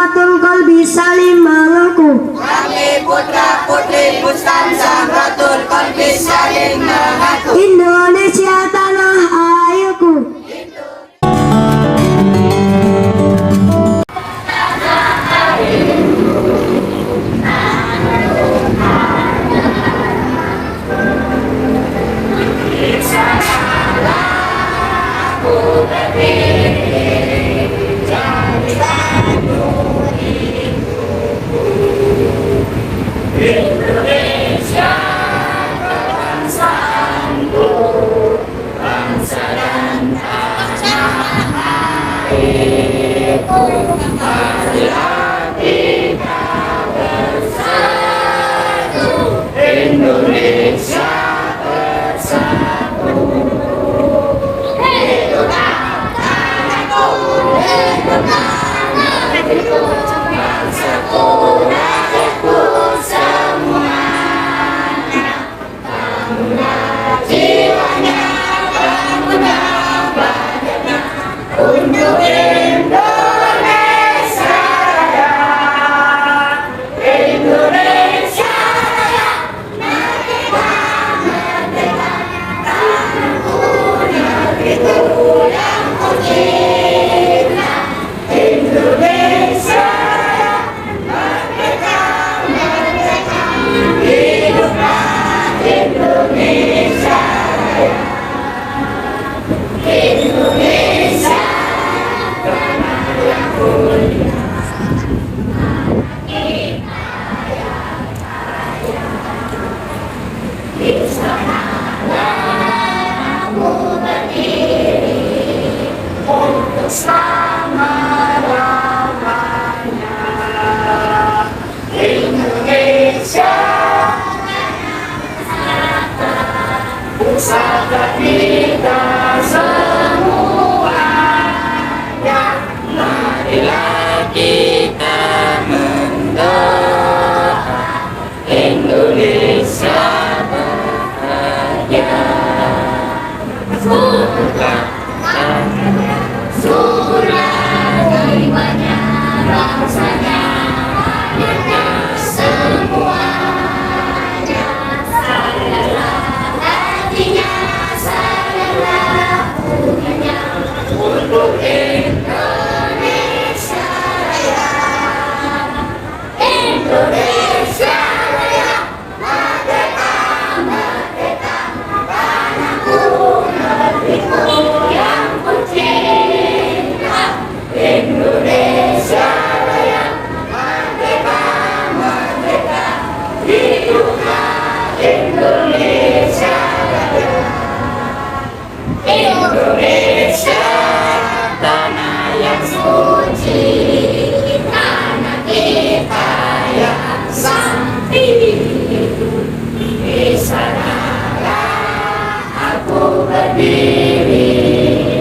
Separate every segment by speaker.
Speaker 1: Samratul Qalbi Salim mengaku.
Speaker 2: Kami putra putri Bustan Samratul Qalbi Salim mengaku.
Speaker 1: Indonesia tanah airku.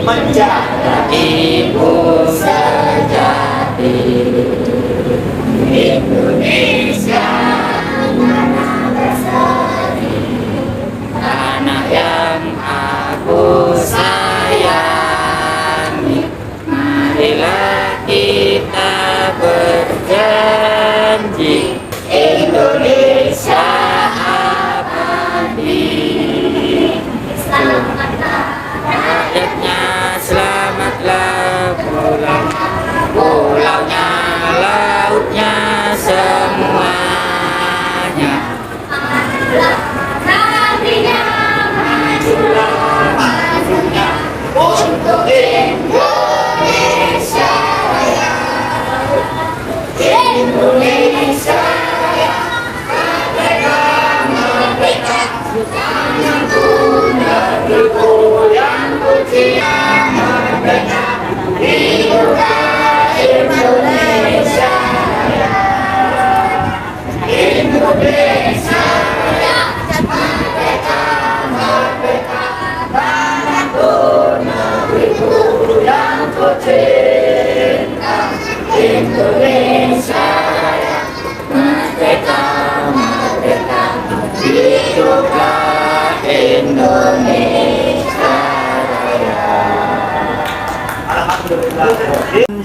Speaker 2: Menjaga ibu sejati Indonesia tanah berseri, tanah yang aku sayangi. Marilah kita berjanji Indonesia abadi. Selamatlah pulaunya, lautnya, semuanya. Nantinya majulah, majunya untuk Indonesia Raya. Indonesia Raya, merdeka, merdeka, tanahku, negeriku yang ku cinta. Hiduplah Indonesia Raya, Indonesia Raya, merdeka, merdeka, tanahku, negeriku yang ku cinta. Indonesia Raya, merdeka, merdeka, hiduplah Indonesia Raya.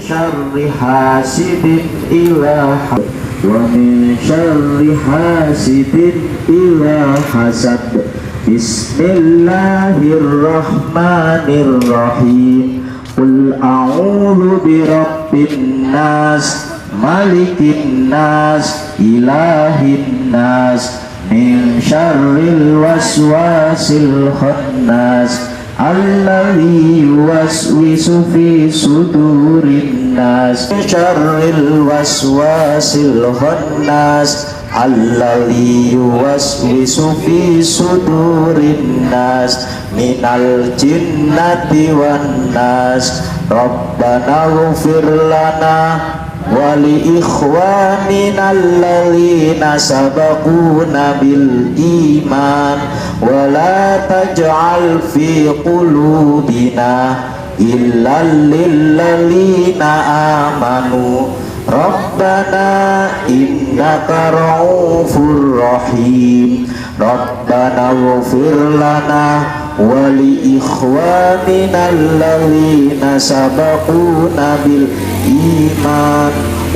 Speaker 3: syarri hasidin idza wa min syarri hasidin idza hasad. Bismillahirrahmanirrahim. Qul a'udzu birabbin nas, malikin nas, ilahin nas, min syarril waswasil khannas, alladzi yuwaswisu fi sudurin nas, min syarril waswasil khannas, alladzi yuwaswisu fi sudurin nas, minal jinnati wan nas. Rabbana ighfir lana wa li ikhwanina alladzina sabaquna bil iman wa la taj'al fi qulubina illal lil ladzina amanu. Rabbana innaka ra'ufur rahim. Rabbana ighfir lana wa li ikhwanina alladzina sabaquna bil iman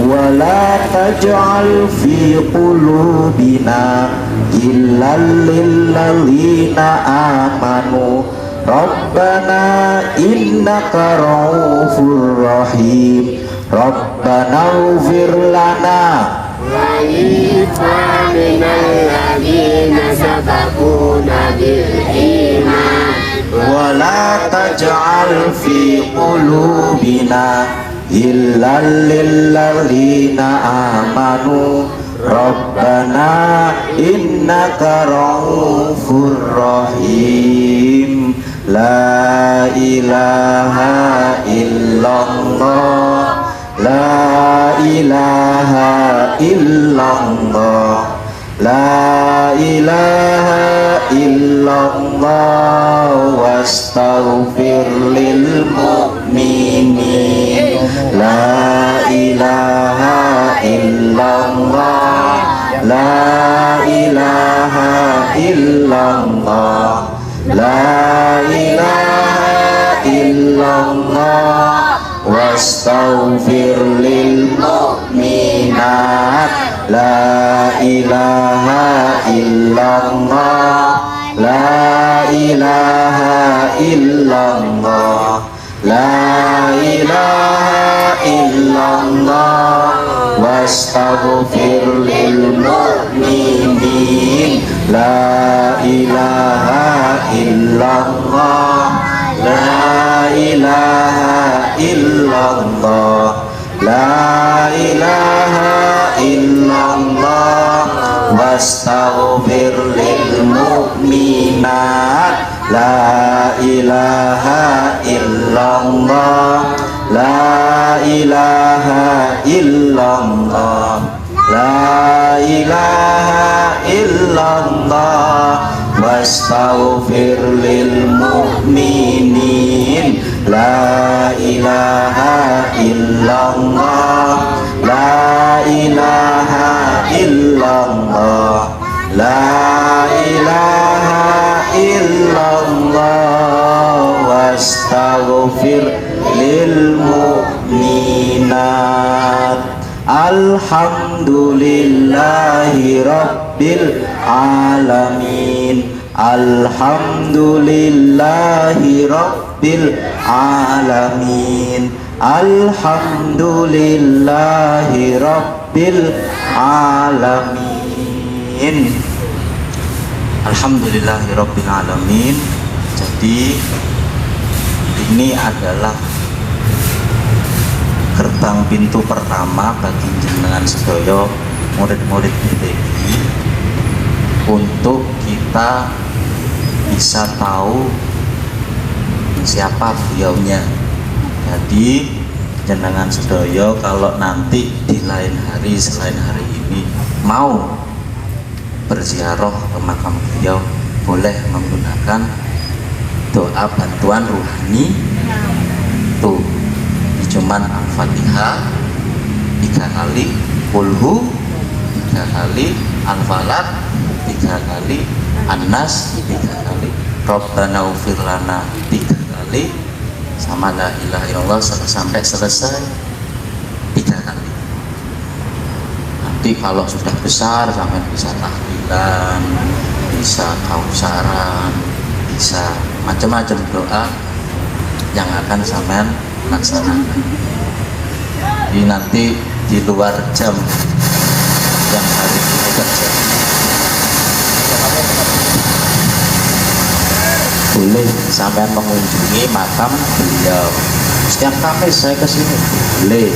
Speaker 3: wa la taj'al fi qulubina illal lil ladzina amanu. Rabbana innaka ra'ufur rahim. Rabbana ighfir lana
Speaker 4: وَلِإِخْوَانِنَا الَّذِينَ سَبَقُونَا بِالْإِيمَانِ
Speaker 3: wa la taj'al fi qulubina illal lil ladzina amanu. Rabbana innaka ra'ufur rahim. La ilaha illallah, la ilaha illallah, la ilaha illallah. Wastaghfir lil mu'minin. La ilaha illallah, la ilaha illallah, la ilaha illallah. Wastaghfir lil mu'minat. La ilaha illallah, la ilaha illallah, la ilaha illallah. Wastaghfir lil mu'minin. La ilaha illallah, la ilaha illallah, la ilaha illallah. Wastaghfir lil mu'minat. La ilaha illallah, la ilaha illallah, la ilaha illallah. Wastaghfir lil mu'minin. La ilaha illallah, la ilaha illallah, la ilaha illallah. Wastaghfir lil mu'minat. Alhamdulillahi rabbil alamin. Alhamdulillahi rabbil alamin. Alhamdulillahi rabbil alamin. Alhamdulillahi rabbil alamin. Jadi ini adalah gerbang pintu pertama bagi jenengan sedaya murid-murid BTI untuk kita bisa tahu siapa beliaunya. Jadi jenengan sedaya kalau nanti di lain hari selain hari ini mau berziarah ke makam beliau, boleh menggunakan doa bantuan ruhani tuh cuman Al-Fatihah 3 kali, Qulhu 3 kali, Al-Falaq 3 kali, An-Nas 3 kali, Rabbana ighfir lana 3 kali, sama la ilaha illallah sampai selesai. nanti kalau sudah besar sampean bisa tahlilan, bisa kausaran, bisa macam-macam doa yang akan sampean laksanakan. Jadi nanti di luar jam yang hari ini kerja boleh sampean mengunjungi makam beliau. Setiap Kamis saya ke sini boleh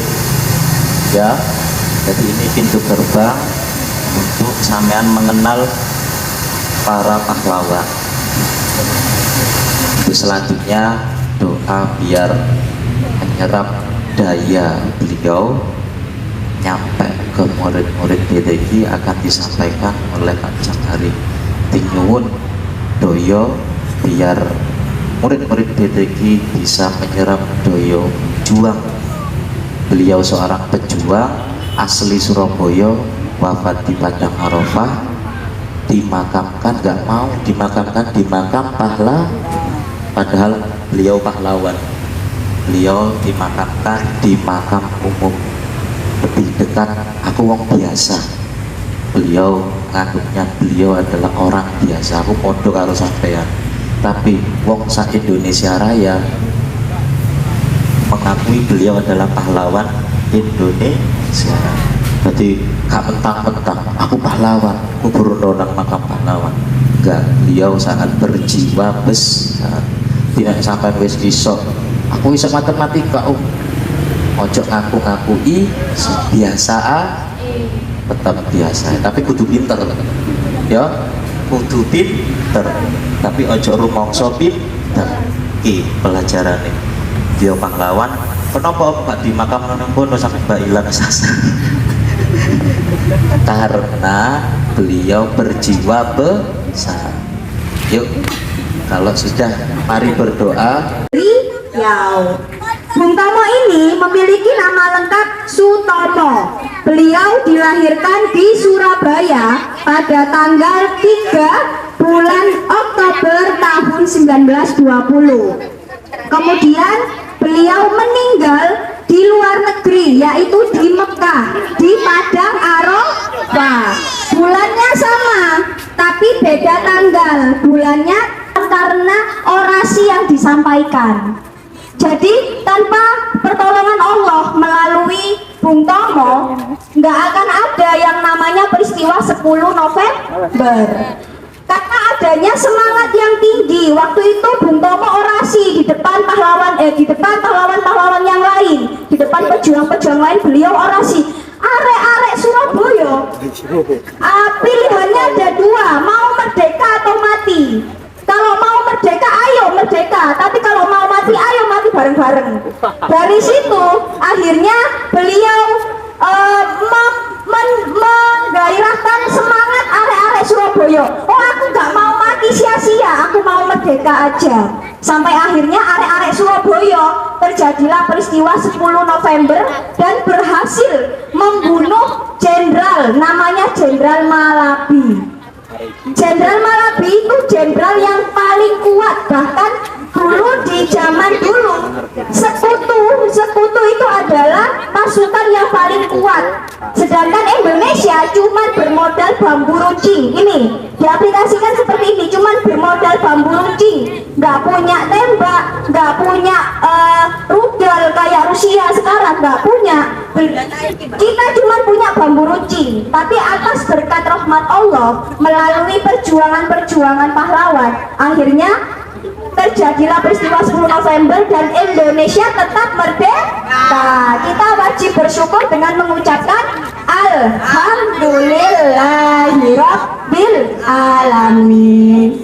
Speaker 3: ya. Jadi ini pintu gerbang untuk sampean mengenal para pahlawan. Itu selanjutnya doa biar menyerap daya beliau nyampe ke murid-murid BTG akan disampaikan oleh Kanjeng Hari. Tinyuwun doyo biar murid-murid BTG bisa menyerap doyo juang. Beliau seorang pejuang asli Surabaya, wafat di Padang Arafah, dimakamkan nggak mau dimakamkan di makam padahal beliau pahlawan. Beliau dimakamkan di makam umum, lebih dekat aku wong biasa. Beliau ngakutnya beliau adalah orang biasa, aku podo karo sampean, tapi wong sa Indonesia Raya mengakui beliau adalah pahlawan Indonesia. Jadi gak mentang-mentang aku pahlawan, aku berulang makam pahlawan. Enggak, beliau sangat berjiwa besar. Tidak sampai wis iso aku bisa matematika, ojo ngaku-ngakui biasa tetap biasa, tapi kudu pinter ya, kudu pinter, tapi ojo rumangsa pinter. Pelajaran nih dia pahlawan. Kenapa Pak di makam nang kono sampai Mbak Ilang sasa? Karena beliau berjiwa besar. Yuk, kalau sudah mari berdoa.
Speaker 1: Riau. Bung Tomo ini memiliki nama lengkap Sutomo. Beliau dilahirkan di Surabaya pada tanggal 3 bulan Oktober tahun 1920. Kemudian beliau meninggal di luar negeri, yaitu di Mekah, di Padang Arafah. Bulannya sama, tapi beda tanggal. Bulannya karena orasi yang disampaikan. Jadi tanpa pertolongan Allah melalui Bung Tomo, nggak akan ada yang namanya peristiwa 10 November. Karena adanya semangat yang tinggi. Waktu itu Bung Tomo orasi di depan pahlawan-pahlawan yang lain, di depan pejuang-pejuang lain, beliau orasi. Arek-arek Surabaya, pilihannya ada dua, mau merdeka atau mati. Kalau mau merdeka, ayo merdeka. Tapi kalau mau mati, ayo mati bareng-bareng. Dari situ akhirnya beliau menggairahkan semangat arek-arek Surabaya. Oh, aku gak mau mati sia-sia, aku mau merdeka aja. Sampai akhirnya arek-arek Surabaya terjadilah peristiwa 10 November dan berhasil membunuh jenderal, namanya Jenderal Malabi. Jenderal Malabi itu jenderal yang paling kuat, bahkan dulu di zaman dulu sekutu itu adalah pasukan yang paling kuat. Sedangkan Indonesia cuma bermodal bambu runcing. Ini diaplikasikan seperti ini, cuma bermodal bambu runcing, nggak punya tembak, nggak punya rudal kayak Rusia sekarang, nggak punya. Kita cuma punya bambu runcing, tapi atas berkat rahmat Allah melalui perjuangan pahlawan, akhirnya terjadilah peristiwa 10 November dan Indonesia tetap merdeka. Kita wajib bersyukur dengan mengucapkan Alhamdulillahirabbil alamin.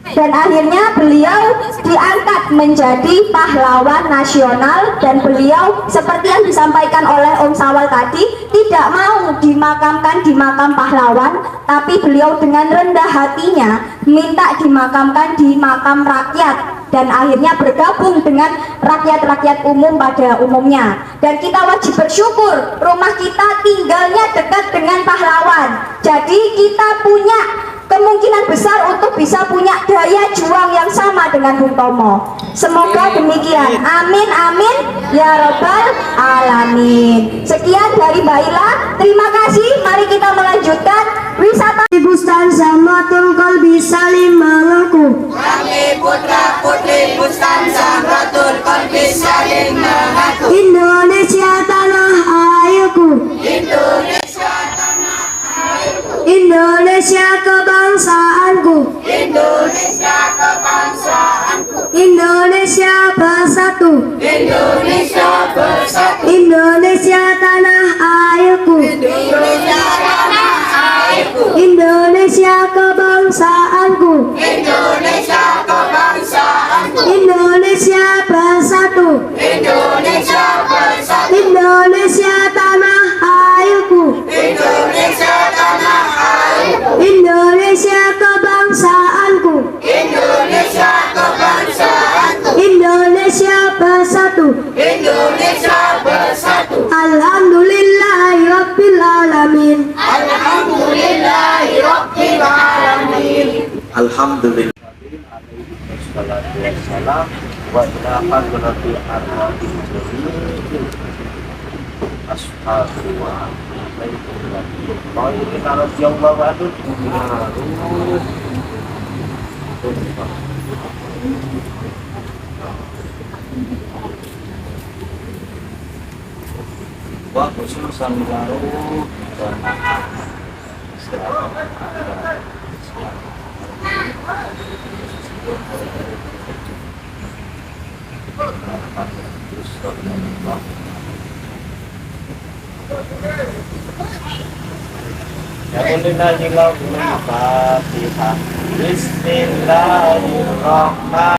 Speaker 1: Dan akhirnya beliau diangkat menjadi pahlawan nasional, dan beliau seperti yang disampaikan oleh Om Sawal tadi tidak mau dimakamkan di makam pahlawan, tapi beliau dengan rendah hatinya minta dimakamkan di makam rakyat, dan akhirnya bergabung dengan rakyat-rakyat umum pada umumnya. Dan kita wajib bersyukur rumah kita tinggalnya dekat dengan pahlawan, jadi kita punya kemungkinan besar untuk bisa punya daya juang yang sama dengan Bung Tomo. Semoga demikian. Amin amin ya robbal alamin. Sekian dari Mbak Ila. Terima kasih. Mari kita melanjutkan wisata
Speaker 5: Bustan Samratul Qalbi saling mengaku.
Speaker 2: Kami putra putri Bustan Samratul Qalbi saling mengaku.
Speaker 5: Indonesia tanah airku,
Speaker 2: Indonesia tanah airku,
Speaker 5: Indonesia kebangsaanku,
Speaker 2: Indonesia kebangsaanku,
Speaker 5: Indonesia bersatu,
Speaker 2: Indonesia bersatu,
Speaker 5: Indonesia tanah airku,
Speaker 2: Indonesia tanah airku,
Speaker 5: Indonesia kebangsaanku,
Speaker 2: Indonesia kebangsaanku,
Speaker 5: Indonesia bersatu,
Speaker 2: Indonesia bersatu,
Speaker 5: Indonesia tanah airku,
Speaker 2: Indonesia tanah airku,
Speaker 5: Indonesia kebangsaanku,
Speaker 2: Indonesia kebangsaanku,
Speaker 5: Indonesia bersatu.
Speaker 2: Indonesia bersatu.
Speaker 5: Alhamdulillahirabbil alamin.
Speaker 2: Alhamdulillahirabbil alamin.
Speaker 3: Alhamdulillah wassalatu wassalam wa ila hadratil arwahil jami'il ashabi wa alaihi radhiyallahu anhu. Wa khususan baru Bismillahirrahmanirrahim.